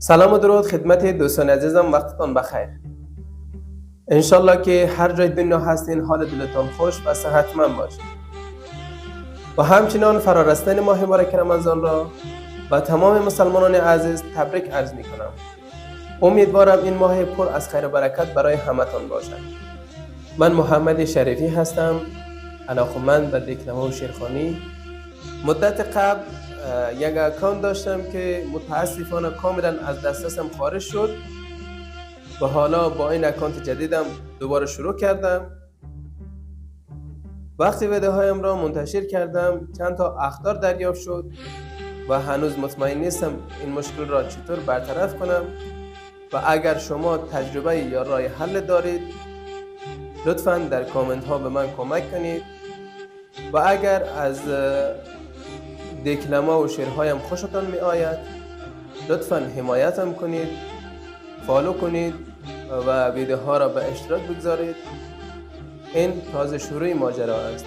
سلام و درود خدمت دوستان عزیزم، وقتتان بخیر. انشالله که هر جای دنیا هستین حال دلتان خوش و صحتمند باشید و همچنان فرارسیدن ماه مبارک رمضان را و تمام مسلمانان عزیز تبریک عرض می کنم. امیدوارم این ماه پر از خیر و برکت برای همتان باشد. من محمد شریفی هستم، علاقه‌مند به دکلمه و شعرخوانی. مدت قبل یک اکانت داشتم که متاسفانه کاملا از دسترسم خارج شد و حالا با این اکانت جدیدم دوباره شروع کردم. وقتی ویدیوهایم را منتشر کردم چند تا اخطار دریافت شد و هنوز مطمئن نیستم این مشکل را چطور برطرف کنم و اگر شما تجربه یا راه حل دارید لطفاً در کامنت ها به من کمک کنید و اگر از دکلمه و شعرهایم خوشتان می آید لطفاً حمایتم کنید، فالو کنید و ویدیوها را به اشتراک بگذارید. این تازه شروع ماجرا است.